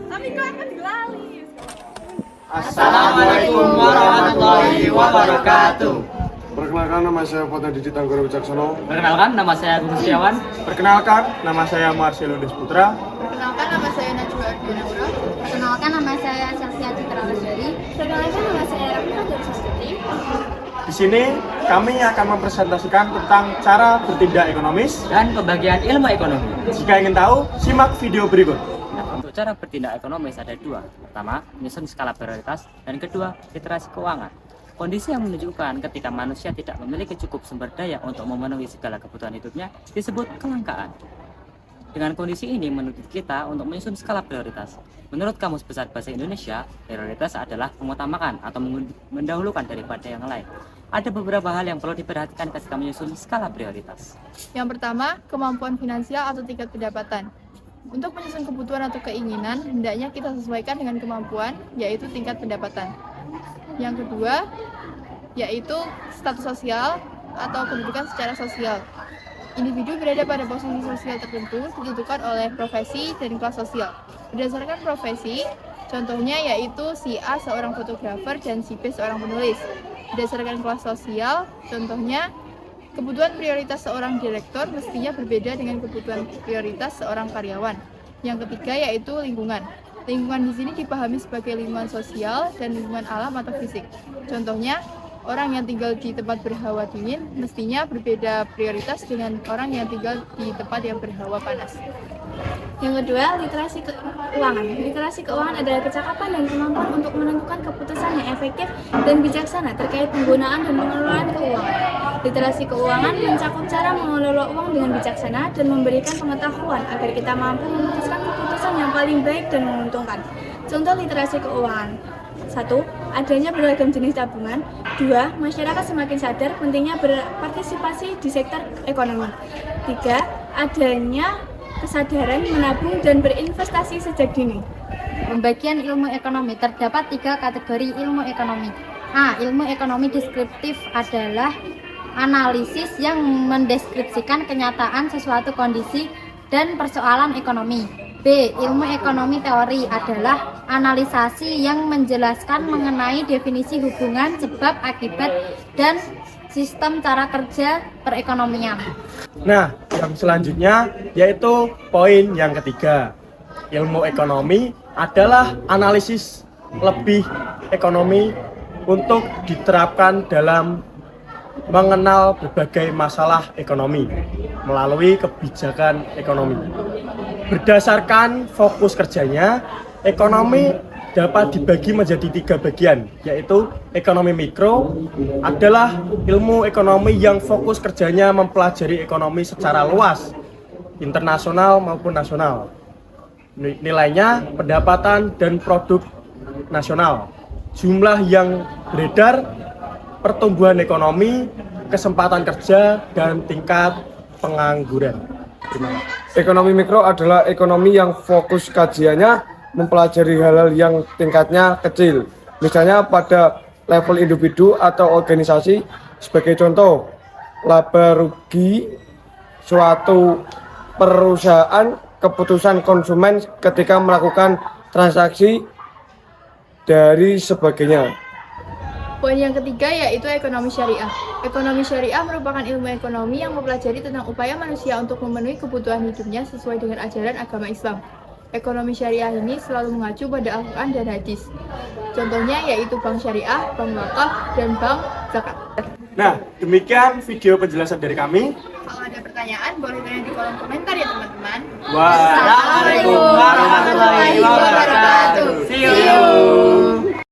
Tapi kok aku dilali. Assalamualaikum warahmatullahi wabarakatuh. Perkenalkan, nama saya Fatah Didit Anggoro Wicaksono. Perkenalkan, nama saya Agus Setiawan. Perkenalkan, nama saya Marcelo Desputra. Perkenalkan, nama saya Najwa Ardianapura. Perkenalkan, nama saya Celsia Citra Lasari. Perkenalkan, nama saya Rafika Darusastri. Di sini kami akan mempresentasikan tentang cara bertindak ekonomis. Dan pembagian ilmu ekonomi. Jika ingin tahu, simak video berikut. Nah, untuk cara bertindak ekonomis ada dua. Pertama, menyusun skala prioritas. Dan kedua, literasi keuangan. Kondisi yang menunjukkan ketika manusia tidak memiliki cukup sumber daya untuk memenuhi segala kebutuhan hidupnya disebut kelangkaan. Dengan kondisi ini menuntut kita untuk menyusun skala prioritas. Menurut Kamus Besar Bahasa Indonesia, prioritas adalah mengutamakan atau mendahulukan daripada yang lain. Ada beberapa hal yang perlu diperhatikan ketika menyusun skala prioritas. Yang pertama, kemampuan finansial atau tingkat pendapatan. Untuk menyusun kebutuhan atau keinginan, hendaknya kita sesuaikan dengan kemampuan, yaitu tingkat pendapatan. Yang kedua, yaitu status sosial atau kedudukan secara sosial. Individu berada pada posisi sosial tertentu ditentukan oleh profesi dan kelas sosial. Berdasarkan profesi, contohnya yaitu si A seorang fotografer dan si B seorang penulis. Berdasarkan kelas sosial, contohnya kebutuhan prioritas seorang direktur mestinya berbeda dengan kebutuhan prioritas seorang karyawan. Yang ketiga yaitu lingkungan. Lingkungan di sini dipahami sebagai lingkungan sosial dan lingkungan alam atau fisik. Contohnya, orang yang tinggal di tempat berhawa dingin mestinya berbeda prioritas dengan orang yang tinggal di tempat yang berhawa panas. Yang kedua, literasi keuangan. Literasi keuangan adalah kecakapan dan kemampuan untuk menentukan keputusan yang efektif dan bijaksana terkait penggunaan dan pengelolaan keuangan. Literasi keuangan mencakup cara mengelola uang dengan bijaksana dan memberikan pengetahuan agar kita mampu memutuskan keputusan yang paling baik dan menguntungkan. Contoh literasi keuangan. 1. Adanya beragam jenis tabungan. 2. Masyarakat semakin sadar pentingnya berpartisipasi di sektor ekonomi. 3. Adanya kesadaran menabung dan berinvestasi sejak dini. Pembagian ilmu ekonomi terdapat 3 kategori ilmu ekonomi. A. Ilmu ekonomi deskriptif adalah analisis yang mendeskripsikan kenyataan sesuatu kondisi dan persoalan ekonomi. B. Ilmu ekonomi teori adalah analisasi yang menjelaskan mengenai definisi hubungan sebab akibat dan sistem cara kerja perekonomian. Nah, yang selanjutnya yaitu poin yang ketiga. Ilmu ekonomi adalah analisis lebih ekonomi untuk diterapkan dalam mengenal berbagai masalah ekonomi melalui kebijakan ekonomi. Berdasarkan fokus kerjanya, ekonomi dapat dibagi menjadi 3 bagian, yaitu ekonomi mikro adalah ilmu ekonomi yang fokus kerjanya mempelajari ekonomi secara luas, internasional maupun nasional. Nilainya pendapatan dan produk nasional, jumlah yang beredar, pertumbuhan ekonomi, kesempatan kerja, dan tingkat pengangguran. Ekonomi mikro adalah ekonomi yang fokus kajiannya mempelajari hal-hal yang tingkatnya kecil, misalnya pada level individu atau organisasi. Sebagai contoh, laba rugi suatu perusahaan, keputusan konsumen ketika melakukan transaksi, dari sebagainya. Poin yang ketiga yaitu ekonomi syariah. Ekonomi syariah merupakan ilmu ekonomi yang mempelajari tentang upaya manusia untuk memenuhi kebutuhan hidupnya sesuai dengan ajaran agama Islam. Ekonomi syariah ini selalu mengacu pada Al-Quran dan hadis. Contohnya yaitu bank syariah, bank wakaf, dan bank zakat. Nah, demikian video penjelasan dari kami. Kalau ada pertanyaan boleh tanya di kolom komentar ya teman-teman. Wassalamualaikum warahmatullahi wabarakatuh.